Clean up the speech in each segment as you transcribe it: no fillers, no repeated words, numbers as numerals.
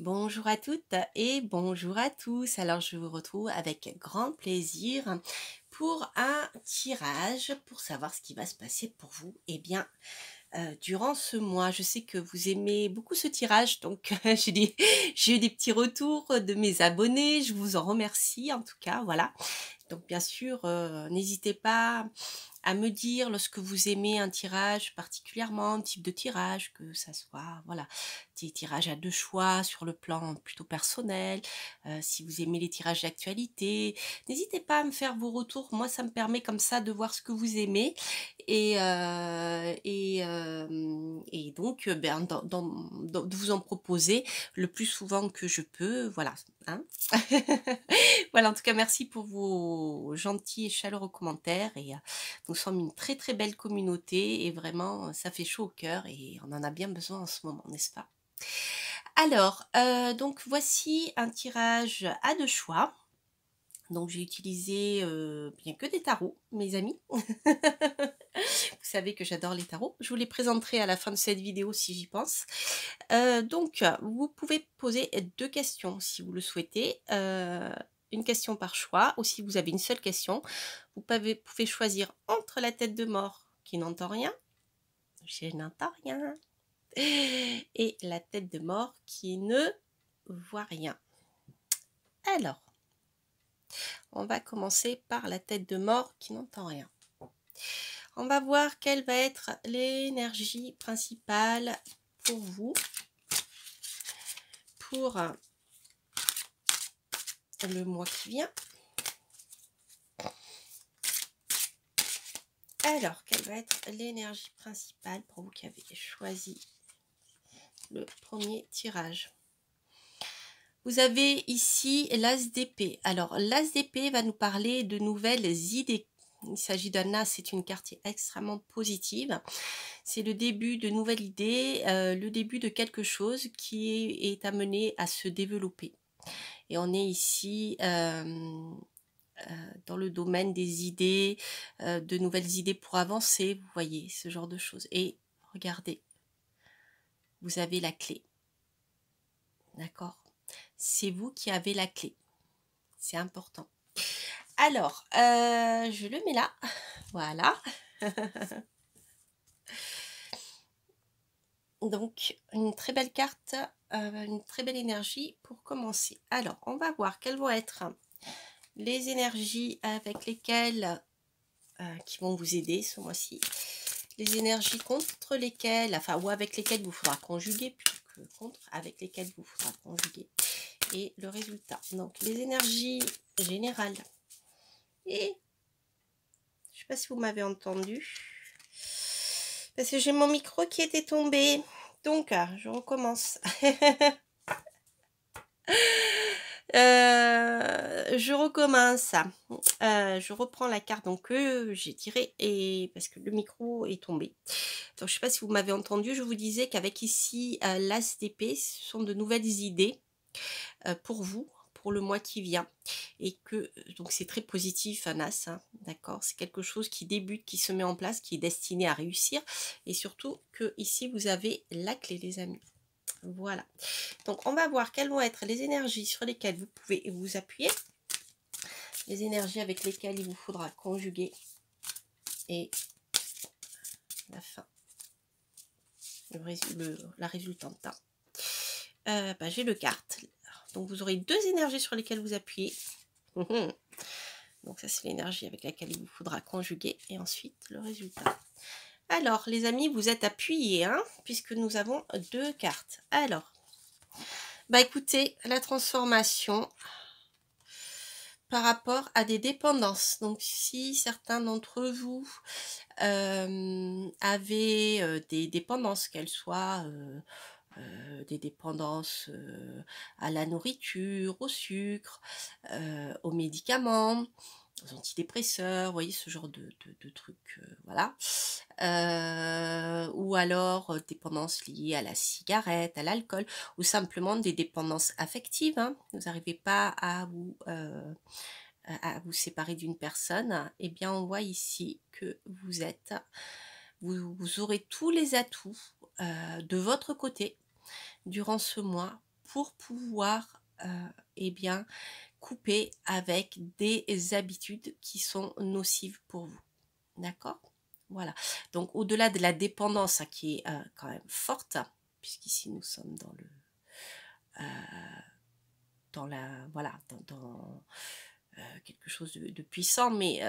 Bonjour à toutes et bonjour à tous. Alors je vous retrouve avec grand plaisir pour un tirage pour savoir ce qui va se passer pour vous. Eh bien, durant ce mois, je sais que vous aimez beaucoup ce tirage, donc j'ai eu des petits retours de mes abonnés. Je vous en remercie en tout cas, voilà. Donc bien sûr, n'hésitez pas à me dire lorsque vous aimez un tirage particulièrement, type de tirage, que ça soit, voilà, des tirages à deux choix sur le plan plutôt personnel, si vous aimez les tirages d'actualité, n'hésitez pas à me faire vos retours. Moi, ça me permet comme ça de voir ce que vous aimez et donc, ben, de vous en proposer le plus souvent que je peux, voilà, hein. Voilà, en tout cas, merci pour vos gentils et chaleureux commentaires et nous sommes une très très belle communauté et vraiment ça fait chaud au cœur et on en a bien besoin en ce moment, n'est-ce pas? Alors, donc voici un tirage à deux choix. Donc j'ai utilisé bien que des tarots, mes amis. Vous savez que j'adore les tarots. Je vous les présenterai à la fin de cette vidéo si j'y pense. Donc, vous pouvez poser deux questions si vous le souhaitez. Une question par choix, ou si vous avez une seule question, vous pouvez choisir entre la tête de mort qui n'entend rien, je n'entends rien, et la tête de mort qui ne voit rien. Alors, on va commencer par la tête de mort qui n'entend rien. On va voir quelle va être l'énergie principale pour vous, pour le mois qui vient. Alors, quelle va être l'énergie principale pour vous qui avez choisi le premier tirage? Vous avez ici l'As d'épée. Alors, l'As d'épée va nous parler de nouvelles idées. Il s'agit d'un as, c'est une carte extrêmement positive. C'est le début de nouvelles idées, le début de quelque chose qui est amené à se développer. Et on est ici dans le domaine des idées, de nouvelles idées pour avancer, vous voyez, ce genre de choses. Et regardez, vous avez la clé. D'accord? C'est vous qui avez la clé. C'est important. Alors, je le mets là. Voilà. Donc, une très belle carte, une très belle énergie pour commencer. Alors, on va voir quelles vont être les énergies avec lesquelles qui vont vous aider ce mois-ci. Les énergies contre lesquelles, enfin, ou avec lesquelles il vous faudra conjuguer, plutôt que contre, avec lesquelles il vous faudra conjuguer. Et le résultat. Donc, les énergies générales. Et, je ne sais pas si vous m'avez entendu, parce que j'ai mon micro qui était tombé. Donc, je recommence. Je recommence. Je reprends la carte donc j'ai tiré et parce que le micro est tombé. Donc je sais pas si vous m'avez entendu, je vous disais qu'avec ici l'As d'épée, ce sont de nouvelles idées pour vous, pour le mois qui vient, et que donc c'est très positif un as, hein, d'accord, c'est quelque chose qui débute, qui se met en place, qui est destiné à réussir, et surtout que ici vous avez la clé, les amis. Voilà, donc on va voir quelles vont être les énergies sur lesquelles vous pouvez vous appuyer, les énergies avec lesquelles il vous faudra conjuguer, et la fin, la résultante. J'ai le carte, donc vous aurez deux énergies sur lesquelles vous appuyez. Donc ça c'est l'énergie avec laquelle il vous faudra conjuguer, et ensuite le résultat. Alors les amis, vous êtes appuyés, hein, puisque nous avons deux cartes. Alors, écoutez, la transformation par rapport à des dépendances. Donc si certains d'entre vous avaient des dépendances, qu'elles soient des dépendances à la nourriture, au sucre, aux médicaments, aux antidépresseurs, vous voyez, ce genre de trucs, voilà. Ou alors dépendance liée à la cigarette, à l'alcool, ou simplement des dépendances affectives, hein. Vous n'arrivez pas à vous séparer d'une personne, eh bien on voit ici que vous aurez tous les atouts de votre côté durant ce mois pour pouvoir, eh bien, couper avec des habitudes qui sont nocives pour vous. D'accord? Voilà. Donc au-delà de la dépendance, hein, qui est, quand même forte, puisqu'ici nous sommes dans la voilà, dans quelque chose de puissant, mais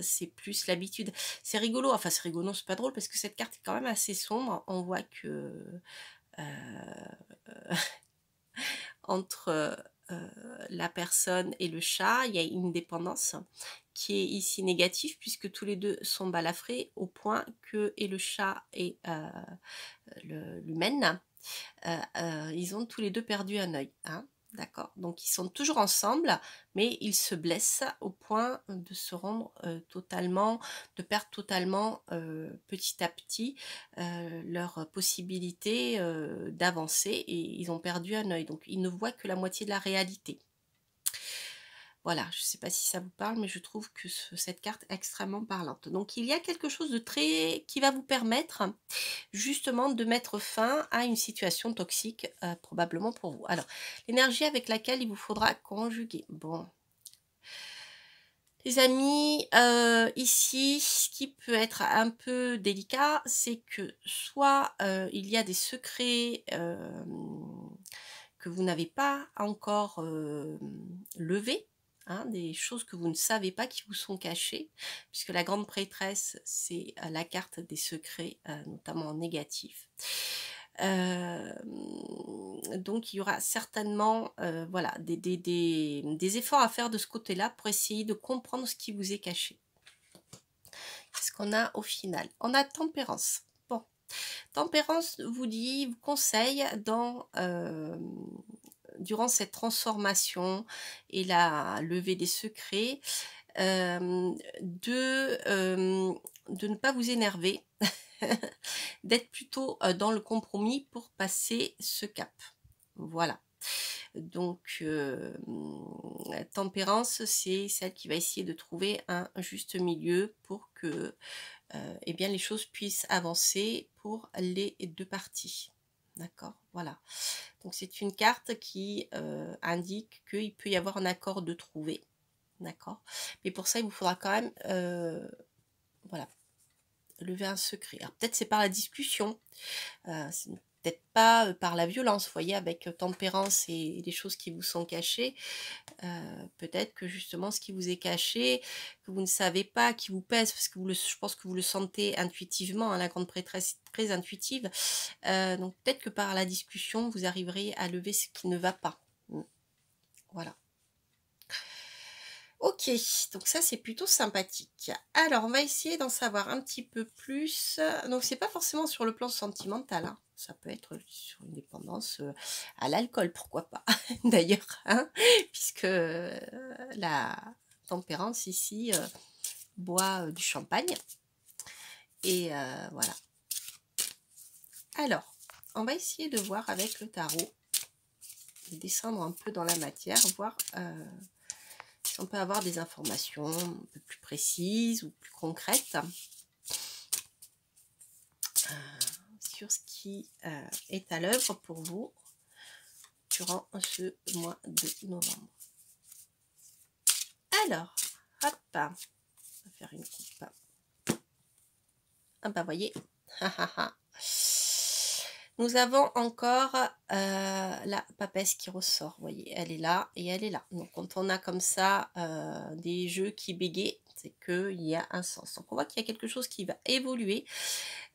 c'est plus l'habitude. C'est rigolo, enfin c'est rigolo, non, c'est pas drôle parce que cette carte est quand même assez sombre. On voit que, entre, la personne et le chat, il y a une dépendance qui est ici négative puisque tous les 2 sont balafrés au point que et le chat et l'humaine, ils ont tous les 2 perdu un œil, hein, d'accord? Donc ils sont toujours ensemble, mais ils se blessent au point de se rendre, totalement de perdre totalement, petit à petit, leur possibilité, d'avancer et ils ont perdu un œil, donc ils ne voient que la moitié de la réalité. Voilà, je ne sais pas si ça vous parle, mais je trouve que cette carte est extrêmement parlante. Donc il y a quelque chose de très qui va vous permettre justement de mettre fin à une situation toxique, probablement pour vous. Alors, l'énergie avec laquelle il vous faudra conjuguer. Bon, les amis, ici, ce qui peut être un peu délicat, c'est que soit il y a des secrets que vous n'avez pas encore levés, hein, des choses que vous ne savez pas qui vous sont cachées, puisque la grande prêtresse, c'est la carte des secrets, notamment négatifs. Donc il y aura certainement voilà, des efforts à faire de ce côté-là pour essayer de comprendre ce qui vous est caché. Qu'est-ce qu'on a au final? On a tempérance. Bon, tempérance vous conseille durant cette transformation et la levée des secrets, euh, de, euh, de ne pas vous énerver, d'être plutôt dans le compromis pour passer ce cap. Voilà. Donc, tempérance, c'est celle qui va essayer de trouver un juste milieu pour que eh bien, les choses puissent avancer pour les 2 parties. D'accord, voilà. Donc c'est une carte qui indique qu'il peut y avoir un accord de trouver. D'accord. Mais pour ça, il vous faudra quand même voilà, lever un secret. Alors peut-être c'est par la discussion. C'est peut-être pas par la violence, vous voyez, avec tempérance et les choses qui vous sont cachées. Peut-être que justement ce qui vous est caché, que vous ne savez pas, qui vous pèse, parce que je pense que vous le sentez intuitivement, hein, la grande prêtresse est très intuitive. Donc peut-être que par la discussion, vous arriverez à lever ce qui ne va pas. Voilà. Ok, donc ça c'est plutôt sympathique. Alors on va essayer d'en savoir un petit peu plus. Donc c'est pas forcément sur le plan sentimental, hein. Ça peut être sur une dépendance à l'alcool, pourquoi pas, d'ailleurs, hein, puisque la tempérance ici boit du champagne. Et voilà. Alors, on va essayer de voir avec le tarot, de descendre un peu dans la matière, voir si on peut avoir des informations un peu plus précises ou plus concrètes sur ce qui est à l'œuvre pour vous durant ce mois de novembre. Alors, hop, on va faire une coupe. Ah bah voyez, nous avons encore la papesse qui ressort, vous voyez, elle est là et elle est là. Donc quand on a comme ça des jeux qui bégayent, c'est qu'il y a un sens. Donc on voit qu'il y a quelque chose qui va évoluer.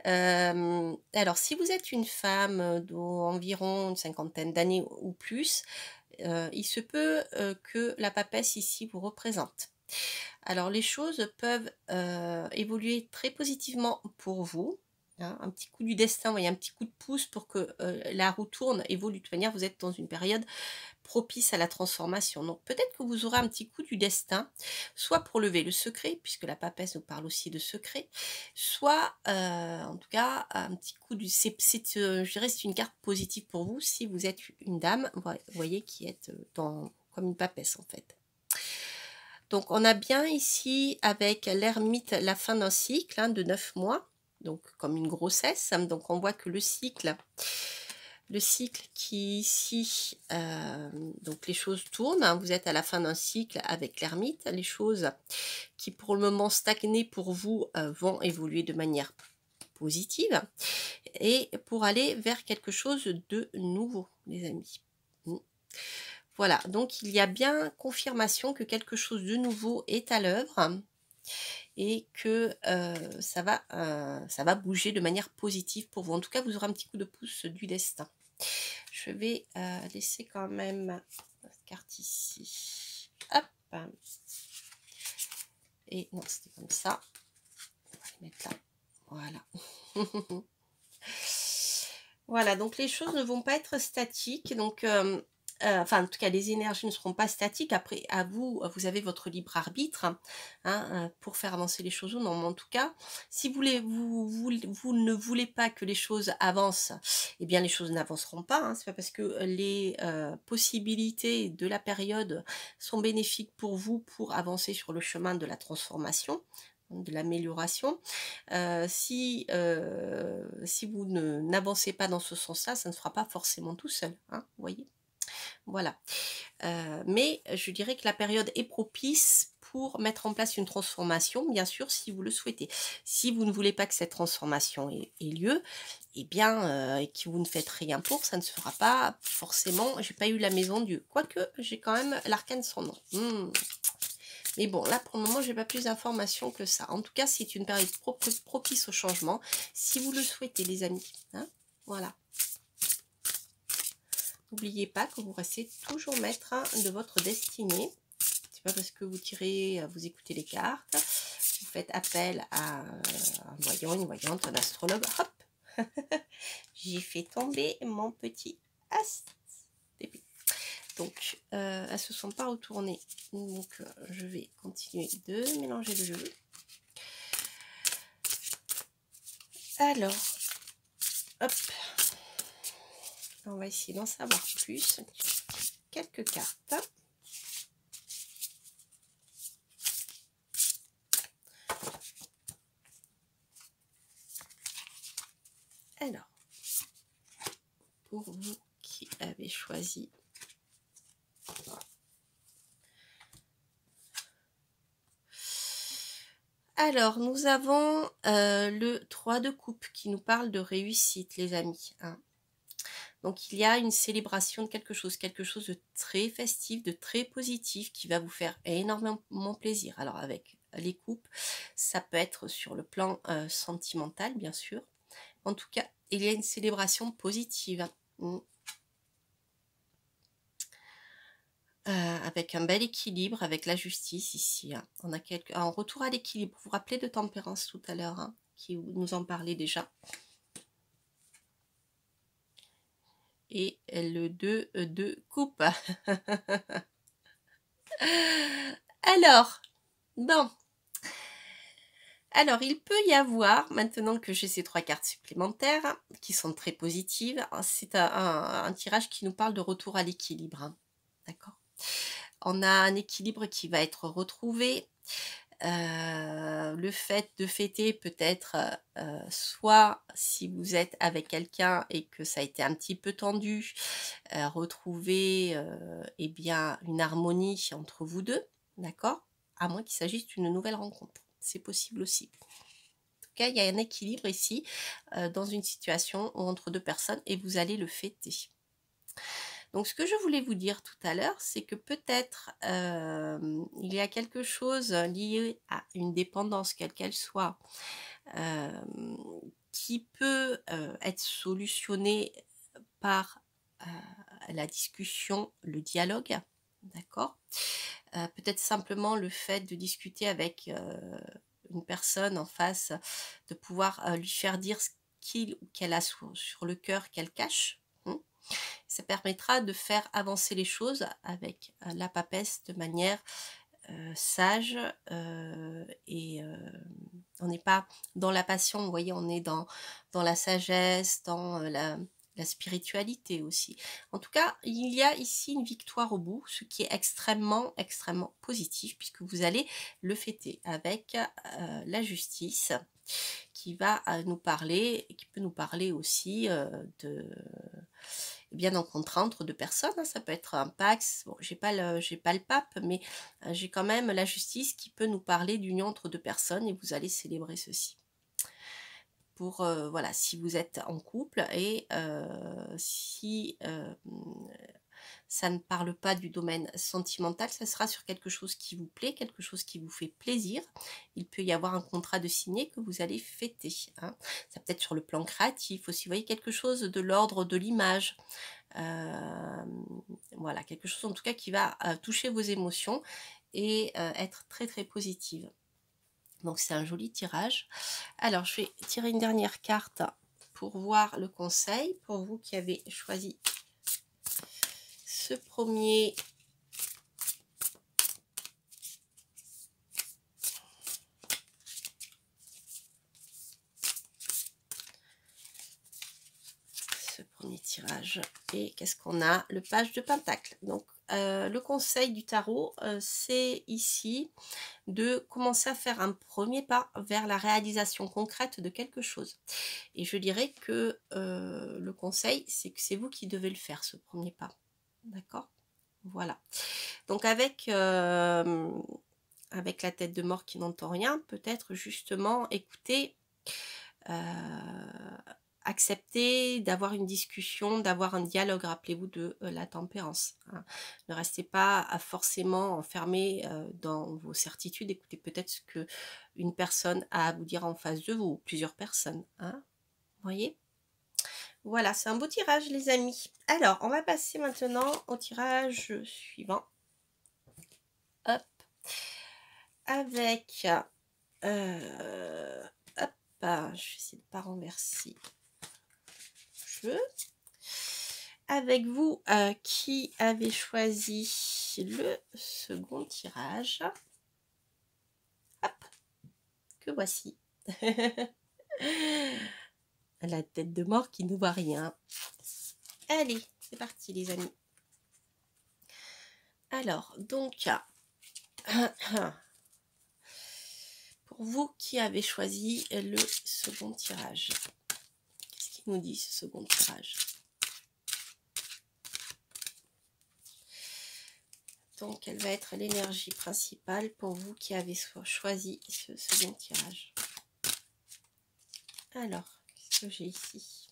Alors si vous êtes une femme d'environ une cinquantaine d'années ou plus, il se peut que la papesse ici vous représente. Alors les choses peuvent évoluer très positivement pour vous. Hein, un petit coup du destin, vous voyez, un petit coup de pouce pour que la roue tourne, évolue. De toute manière, vous êtes dans une période propice à la transformation. Donc peut-être que vous aurez un petit coup du destin, soit pour lever le secret, puisque la papesse nous parle aussi de secret, soit en tout cas un petit coup du... je dirais c'est une carte positive pour vous si vous êtes une dame, vous voyez, qui est comme une papesse en fait. Donc on a bien ici avec l'ermite la fin d'un cycle de 9 mois, donc comme une grossesse. Donc on voit que le cycle le cycle qui ici, donc les choses tournent, hein, vous êtes à la fin d'un cycle avec l'ermite, les choses qui pour le moment stagnaient pour vous vont évoluer de manière positive et pour aller vers quelque chose de nouveau, les amis. Voilà, donc il y a bien confirmation que quelque chose de nouveau est à l'œuvre et que ça va bouger de manière positive pour vous. En tout cas, vous aurez un petit coup de pouce du destin. Je vais laisser quand même cette carte ici. Hop. Et non, c'était comme ça. On va les mettre là. Voilà. Voilà, donc les choses ne vont pas être statiques. Donc, enfin, en tout cas, les énergies ne seront pas statiques. Après, à vous, vous avez votre libre arbitre hein, pour faire avancer les choses ou non. Mais en tout cas, si vous ne voulez pas que les choses avancent, eh bien, les choses n'avanceront pas. Hein. C'est pas parce que les possibilités de la période sont bénéfiques pour vous pour avancer sur le chemin de la transformation, de l'amélioration. Si vous n'avancez pas dans ce sens-là, ça ne se fera pas forcément tout seul, hein, vous voyez. Voilà. Mais je dirais que la période est propice pour mettre en place une transformation, bien sûr, si vous le souhaitez. Si vous ne voulez pas que cette transformation ait lieu, eh bien, et que vous ne faites rien pour, ça ne se fera pas forcément. J'ai pas eu la maison Dieu, quoique j'ai quand même l'arcane sans nom. Mais bon, là, pour le moment, j'ai pas plus d'informations que ça. En tout cas, c'est une période propice au changement, si vous le souhaitez, les amis. Hein, voilà. N'oubliez pas que vous restez toujours maître de votre destinée. C'est pas parce que vous tirez, vous écoutez les cartes, vous faites appel à un voyant, une voyante, un astrologue. Hop, j'ai fait tomber mon petit as. Donc, elles ne se sont pas retournées. Donc, je vais continuer de mélanger le jeu. Alors, hop. On va essayer d'en savoir plus. Quelques cartes. Alors, pour vous qui avez choisi alors, nous avons le 3 de coupe qui nous parle de réussite, les amis. Hein. Donc, il y a une célébration de quelque chose de très festif, de très positif qui va vous faire énormément plaisir. Alors, avec les coupes, ça peut être sur le plan sentimental, bien sûr. En tout cas, il y a une célébration positive. Avec un bel équilibre, avec la justice ici. Hein. On a un retour à l'équilibre. Vous vous rappelez de Tempérance tout à l'heure, hein, qui nous en parlait déjà. Et le 2 de coupe. Alors, bon. Alors, il peut y avoir, maintenant que j'ai ces 3 cartes supplémentaires, qui sont très positives, c'est un tirage qui nous parle de retour à l'équilibre. Hein. D'accord ? On a un équilibre qui va être retrouvé. Le fait de fêter peut-être soit si vous êtes avec quelqu'un et que ça a été un petit peu tendu, retrouver eh bien une harmonie entre vous deux, d'accord, à moins qu'il s'agisse d'une nouvelle rencontre, c'est possible aussi. En tout cas, il y a un équilibre ici dans une situation entre deux personnes et vous allez le fêter. Donc, ce que je voulais vous dire tout à l'heure, c'est que peut-être il y a quelque chose lié à une dépendance, quelle qu'elle soit, qui peut être solutionné par la discussion, le dialogue, d'accord ? Peut-être simplement le fait de discuter avec une personne en face, de pouvoir lui faire dire ce qu'il ou qu'elle a sur le cœur qu'elle cache. Ça permettra de faire avancer les choses avec la papesse de manière sage et on n'est pas dans la passion, vous voyez, on est dans la sagesse, dans la spiritualité aussi. En tout cas, il y a ici une victoire au bout, ce qui est extrêmement, extrêmement positif puisque vous allez le fêter avec la justice qui va nous parler, et qui peut nous parler aussi de bien en contrat entre deux personnes, hein, ça peut être un pax, bon, j'ai pas le pape, mais j'ai quand même la justice qui peut nous parler d'union entre deux personnes et vous allez célébrer ceci. Pour, voilà, si vous êtes en couple et si ça ne parle pas du domaine sentimental, ça sera sur quelque chose qui vous plaît, quelque chose qui vous fait plaisir. Il peut y avoir un contrat de signé que vous allez fêter, hein. Ça peut être sur le plan créatif aussi, vous voyez, quelque chose de l'ordre de l'image. Voilà, quelque chose en tout cas qui va toucher vos émotions et être très très positive. Donc c'est un joli tirage. Alors je vais tirer une dernière carte pour voir le conseil pour vous qui avez choisi ce premier tirage. Et qu'est-ce qu'on a? Le page de Pentacle. Donc le conseil du tarot, c'est ici de commencer à faire un premier pas vers la réalisation concrète de quelque chose. Et je dirais que le conseil, c'est que c'est vous qui devez le faire, ce premier pas. D'accord? Voilà. Donc avec la tête de mort qui n'entend rien, peut-être justement écouter, accepter d'avoir une discussion, d'avoir un dialogue. Rappelez-vous de la tempérance, hein. Ne restez pas forcément enfermé dans vos certitudes. Écoutez peut-être ce que une personne a à vous dire en face de vous, ou plusieurs personnes, hein. Vous voyez? Voilà, c'est un beau tirage les amis. Alors, on va passer maintenant au tirage suivant. Hop. Avec... hop, je vais essayer de ne pas renverser. Avec vous qui avez choisi le second tirage. Hop, que voici. La tête de mort qui ne voit rien. Allez, c'est parti les amis. Alors, donc, pour vous qui avez choisi le second tirage, qu'est-ce qu'il nous dit ce second tirage? Donc, quelle va être l'énergie principale pour vous qui avez choisi ce second tirage? Alors, qu'est-ce que j'ai ici?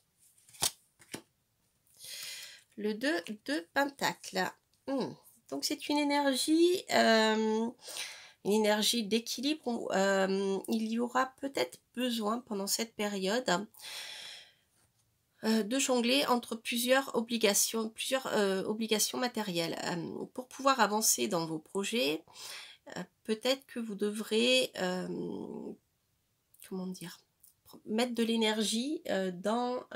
Le 2 de Pentacle. Donc, c'est une énergie d'équilibre où il y aura peut-être besoin pendant cette période de jongler entre plusieurs obligations matérielles. Pour pouvoir avancer dans vos projets, peut-être que vous devrez, comment dire, mettre de l'énergie dans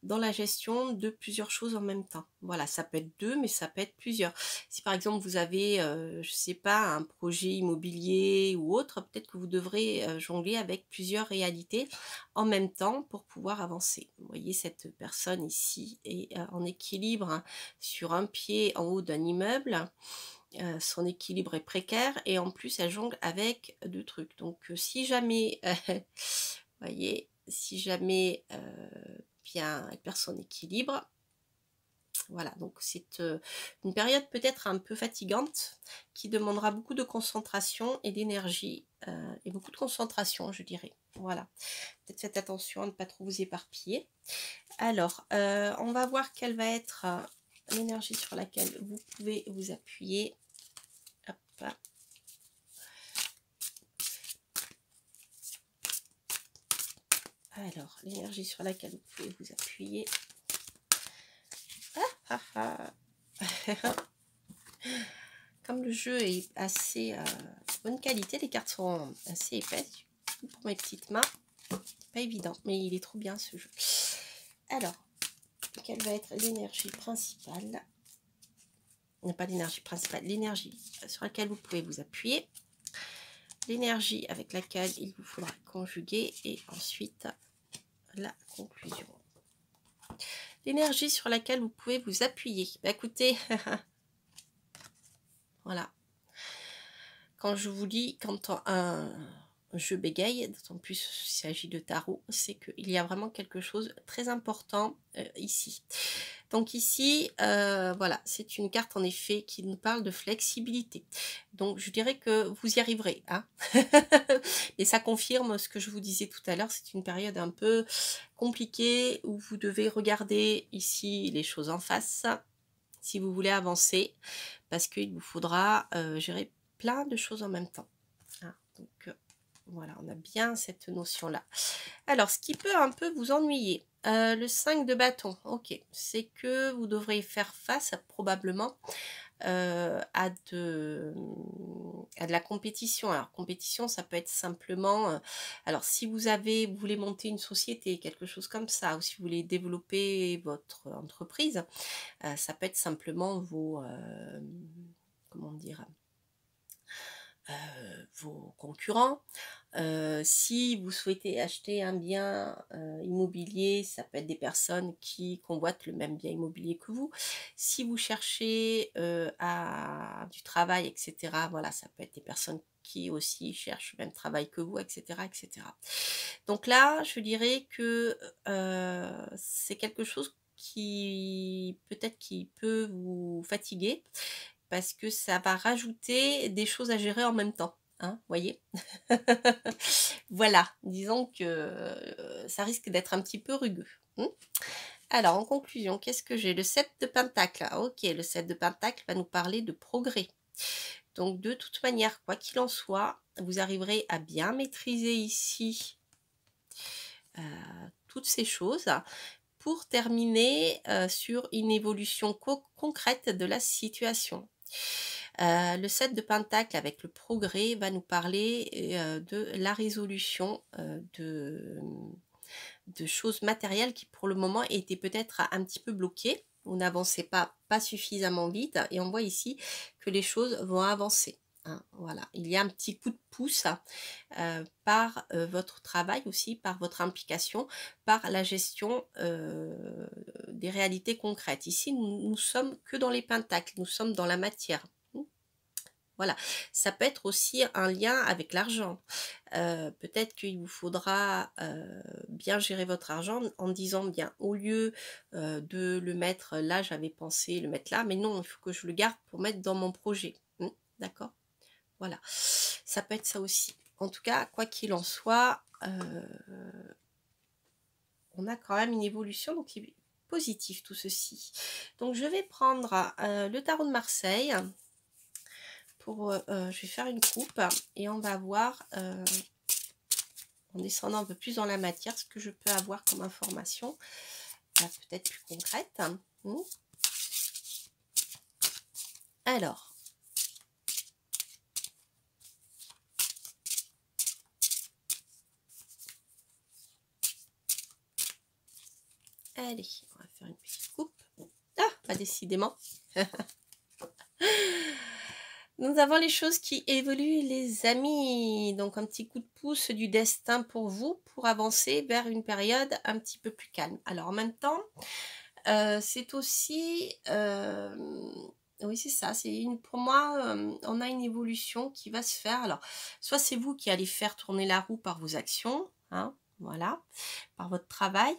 la gestion de plusieurs choses en même temps. Voilà, ça peut être deux, mais ça peut être plusieurs. Si par exemple vous avez, je sais pas, un projet immobilier ou autre, peut-être que vous devrez jongler avec plusieurs réalités en même temps pour pouvoir avancer. Vous voyez, cette personne ici est en équilibre, hein, sur un pied en haut d'un immeuble. Son équilibre est précaire et en plus elle jongle avec deux trucs. Donc si jamais, vous voyez, si jamais bien elle perd son équilibre, voilà, donc c'est une période peut-être un peu fatigante qui demandera beaucoup de concentration et d'énergie et beaucoup de concentration, je dirais. Voilà, peut-être faites attention à ne pas trop vous éparpiller. Alors, on va voir quelle va être l'énergie sur laquelle vous pouvez vous appuyer. Hop. Alors, l'énergie sur laquelle vous pouvez vous appuyer. Comme le jeu est assez bonne qualité, les cartes sont assez épaisses. Pour mes petites mains, c'est pas évident, mais il est trop bien ce jeu. Alors, quelle va être l'énergie principale? Pas l'énergie principale, l'énergie sur laquelle vous pouvez vous appuyer. L'énergie avec laquelle il vous faudra conjuguer et ensuite la conclusion. L'énergie sur laquelle vous pouvez vous appuyer. Bah, écoutez, voilà. Quand je vous dis, quand je bégaye, d'autant plus s'il s'agit de tarot, c'est qu'il y a vraiment quelque chose de très important ici. Donc ici, voilà, c'est une carte en effet qui nous parle de flexibilité. Donc je dirais que vous y arriverez, hein. Et ça confirme ce que je vous disais tout à l'heure, c'est une période un peu compliquée où vous devez regarder ici les choses en face si vous voulez avancer, parce qu'il vous faudra gérer plein de choses en même temps, hein. Donc voilà, on a bien cette notion-là. Alors, ce qui peut un peu vous ennuyer, le 5 de bâton, ok, c'est que vous devrez faire face probablement à de la compétition. Alors, compétition, ça peut être simplement, alors si vous voulez monter une société, quelque chose comme ça, ou si vous voulez développer votre entreprise, ça peut être simplement comment dire, vos concurrents. Si vous souhaitez acheter un bien immobilier, ça peut être des personnes qui convoitent le même bien immobilier que vous. Si vous cherchez du travail, etc., voilà, ça peut être des personnes qui aussi cherchent le même travail que vous, etc., etc. Donc là, je dirais que c'est quelque chose qui peut-être qui peut vous fatiguer parce que ça va rajouter des choses à gérer en même temps, hein, voyez? Voilà, disons que ça risque d'être un petit peu rugueux. Alors, en conclusion, qu'est-ce que j'ai? Le 7 de Pentacle. Ok, le 7 de Pentacle va nous parler de progrès. Donc, de toute manière, quoi qu'il en soit, vous arriverez à bien maîtriser ici toutes ces choses pour terminer sur une évolution concrète de la situation. Le 7 de Pentacle avec le progrès va nous parler de la résolution de choses matérielles qui pour le moment étaient peut-être un petit peu bloquées. Vous n'avancez pas suffisamment vite et on voit ici que les choses vont avancer, hein. Voilà, il y a un petit coup de pouce par votre travail aussi, par votre implication, par la gestion des réalités concrètes. Ici, nous sommes que dans les pentacles, nous sommes dans la matière. Voilà, ça peut être aussi un lien avec l'argent. Peut-être qu'il vous faudra bien gérer votre argent en disant bien, au lieu de le mettre là, j'avais pensé le mettre là, mais non, il faut que je le garde pour mettre dans mon projet. D'accord? Voilà, ça peut être ça aussi. En tout cas, quoi qu'il en soit, on a quand même une évolution, donc c'est positif tout ceci. Donc je vais prendre le tarot de Marseille. Je vais faire une coupe et on va voir en descendant un peu plus dans la matière ce que je peux avoir comme information peut-être plus concrète. Alors, allez, on va faire une petite coupe. Ah, pas décidément. Nous avons les choses qui évoluent, les amis. Donc, un petit coup de pouce du destin pour vous, pour avancer vers une période un petit peu plus calme. Alors, en même temps, c'est aussi... oui, c'est ça. Pour moi, on a une évolution qui va se faire. Alors, soit c'est vous qui allez faire tourner la roue par vos actions, hein, voilà, par votre travail,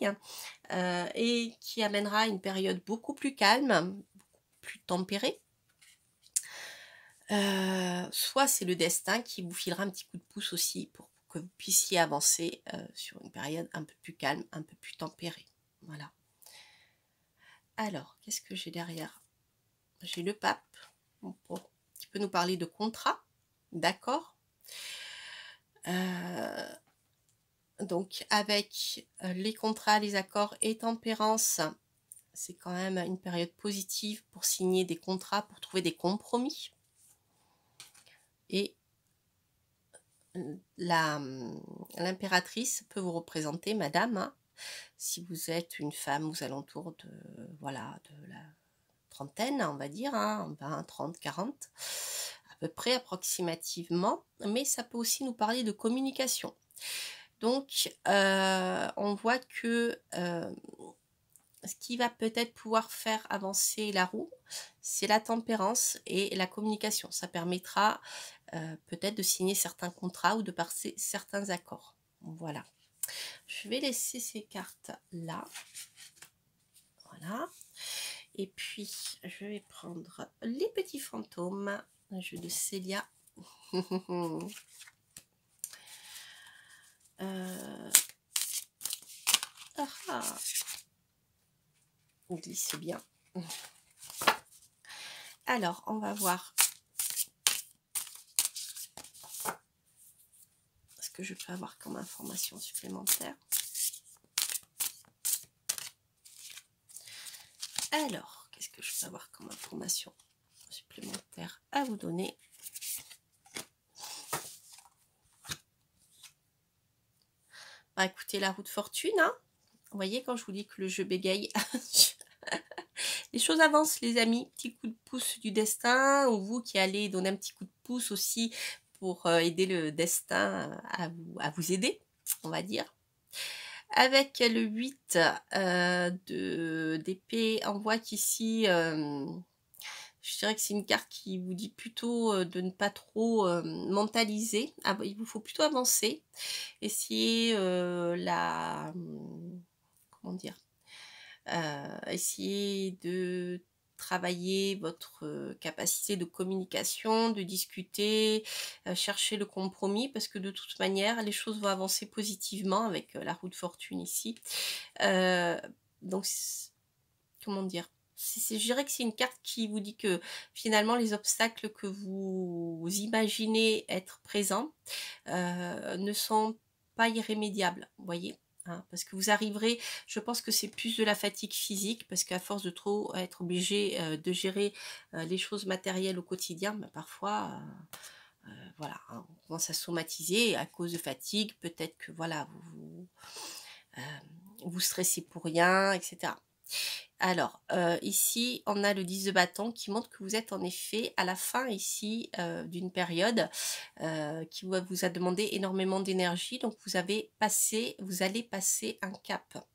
et qui amènera une période beaucoup plus calme, beaucoup plus tempérée. Soit c'est le destin qui vous filera un petit coup de pouce aussi pour que vous puissiez avancer sur une période un peu plus calme, un peu plus tempérée. Voilà. Alors, qu'est-ce que j'ai derrière? J'ai le pape qui peut nous parler de contrat, d'accord. Donc avec les contrats, les accords et tempérance, c'est quand même une période positive pour signer des contrats, pour trouver des compromis. Et l'impératrice peut vous représenter, madame, hein, si vous êtes une femme aux alentours de, voilà, de la trentaine, on va dire, hein, 20, 30, 40, à peu près approximativement, mais ça peut aussi nous parler de communication. Donc, on voit que ce qui va peut-être pouvoir faire avancer la roue, c'est la tempérance et la communication. Ça permettra peut-être de signer certains contrats ou de passer certains accords. Voilà. Je vais laisser ces cartes là. Voilà. Et puis, je vais prendre les petits fantômes, un jeu de Célia. On glisse bien. Alors, on va voir ce que je peux avoir comme information supplémentaire. Alors, qu'est-ce que je peux avoir comme information supplémentaire à vous donner? Bah, écoutez, la roue de fortune, hein. Vous voyez, quand je vous dis que le jeu bégaye, les choses avancent, les amis. Petit coup de pouce du destin, ou vous qui allez donner un petit coup de pouce aussi pour aider le destin à vous aider, on va dire. Avec le 8 d'épée, on voit qu'ici, je dirais que c'est une carte qui vous dit plutôt de ne pas trop mentaliser. Ah, il vous faut plutôt avancer. Essayer comment dire, essayer de travailler votre capacité de communication, de discuter, chercher le compromis, parce que de toute manière, les choses vont avancer positivement avec la roue de fortune ici. Donc, comment dire, je dirais que c'est une carte qui vous dit que finalement les obstacles que vous imaginez être présents ne sont pas irrémédiables, vous voyez. Hein, parce que vous arriverez, je pense que c'est plus de la fatigue physique, parce qu'à force de trop être obligé de gérer les choses matérielles au quotidien, bah, parfois, voilà, hein, on commence à somatiser à cause de fatigue, peut-être que voilà, vous stressez pour rien, etc. Alors, ici, on a le 10 de bâton qui montre que vous êtes en effet à la fin ici d'une période qui vous a demandé énormément d'énergie. Donc, vous allez passer un cap.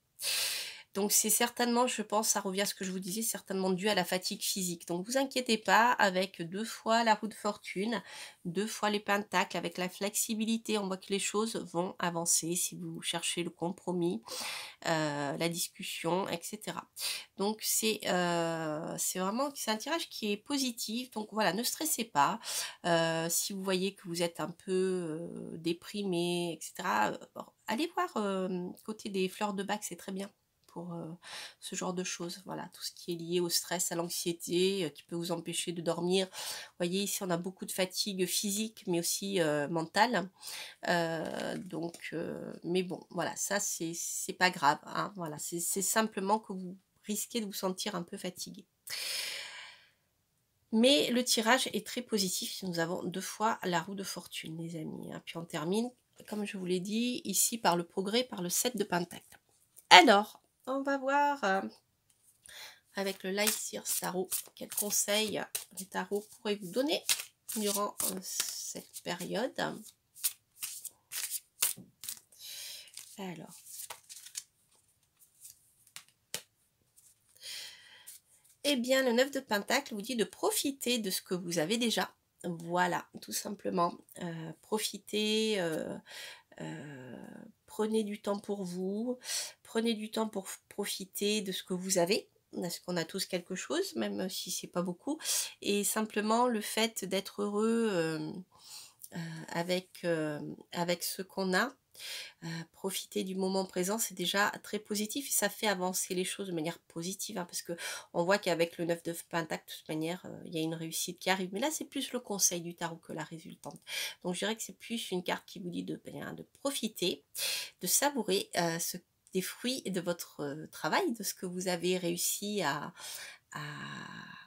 Donc, c'est certainement, je pense, ça revient à ce que je vous disais, certainement dû à la fatigue physique. Donc, vous inquiétez pas, avec 2 fois la roue de fortune, 2 fois les pentacles, avec la flexibilité, on voit que les choses vont avancer si vous cherchez le compromis. La discussion, etc. Donc c'est vraiment, c'est un tirage qui est positif. Donc voilà, ne stressez pas. Si vous voyez que vous êtes un peu déprimé, etc. Allez voir côté des fleurs de bac, c'est très bien pour ce genre de choses. Voilà, tout ce qui est lié au stress, à l'anxiété, qui peut vous empêcher de dormir. Vous voyez, ici, on a beaucoup de fatigue physique, mais aussi mentale. Mais bon, voilà, ça, c'est pas grave. Hein, voilà, c'est simplement que vous risquez de vous sentir un peu fatigué. Mais le tirage est très positif si nous avons 2 fois la roue de fortune, les amis. Hein. Puis on termine, comme je vous l'ai dit, ici par le progrès, par le 7 de pentacle. Alors, on va voir avec le Light Seer Tarot quels conseils les tarots pourraient vous donner durant cette période. Alors, eh bien, le 9 de pentacle vous dit de profiter de ce que vous avez déjà. Voilà, tout simplement. Profitez, prenez du temps pour vous, prenez du temps pour profiter de ce que vous avez, parce qu'on a tous quelque chose, même si c'est pas beaucoup. Et simplement, le fait d'être heureux avec ce qu'on a, profiter du moment présent, c'est déjà très positif et ça fait avancer les choses de manière positive, hein, parce que on voit qu'avec le 9 de pentacle, de toute manière, il y a une réussite qui arrive. Mais là, c'est plus le conseil du tarot que la résultante. Donc, je dirais que c'est plus une carte qui vous dit de profiter, de savourer des fruits de votre travail, de ce que vous avez réussi à,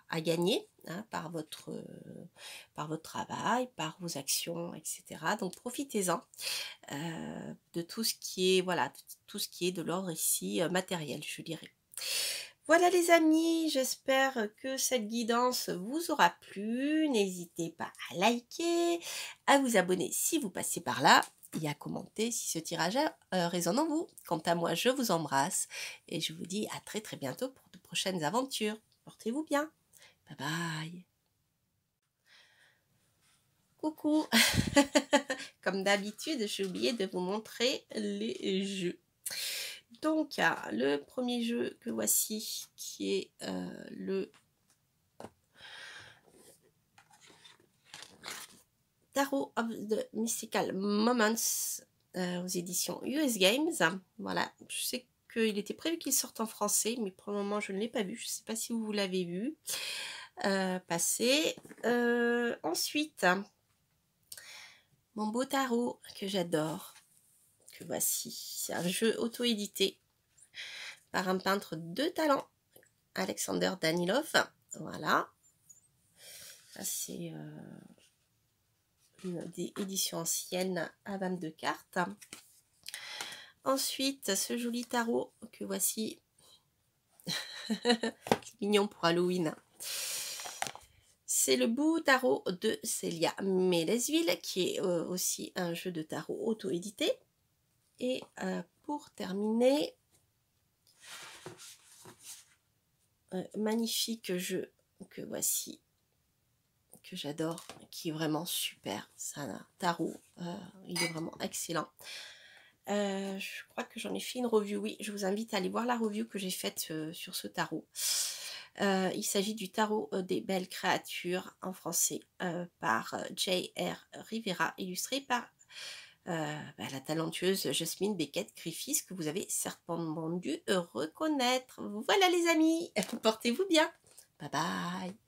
à gagner, hein, par votre travail, par vos actions, etc. Donc profitez-en de tout ce qui est, voilà, tout ce qui est de l'ordre ici matériel, je dirais. Voilà les amis, j'espère que cette guidance vous aura plu. N'hésitez pas à liker, à vous abonner si vous passez par là et à commenter si ce tirage résonne en vous. Quant à moi, je vous embrasse et je vous dis à très très bientôt pour de prochaines aventures. Portez-vous bien. Bye bye. Coucou. Comme d'habitude, j'ai oublié de vous montrer les jeux. Donc, le premier jeu que voici, qui est le Tarot of the Mystical Moments aux éditions US Games. Voilà, je sais qu'il était prévu qu'il sorte en français, mais pour le moment je ne l'ai pas vu. Je ne sais pas si vous l'avez vu passer. Ensuite, mon beau tarot que j'adore, que voici. C'est un jeu auto-édité par un peintre de talent, Alexander Danilov. Voilà. C'est une édition ancienne à 22 cartes. Ensuite, ce joli tarot que voici. C'est mignon pour Halloween. C'est le beau tarot de Célia Mélesville, qui est aussi un jeu de tarot auto-édité. Et pour terminer, magnifique jeu que voici, que j'adore, qui est vraiment super. C'est un tarot, il est vraiment excellent. Je crois que j'en ai fait une review, oui, je vous invite à aller voir la review que j'ai faite sur ce tarot. Il s'agit du tarot des belles créatures en français par J.R. Rivera, illustré par la talentueuse Jasmine Beckett-Griffiths, que vous avez certainement dû reconnaître. Voilà les amis, portez-vous bien. Bye bye.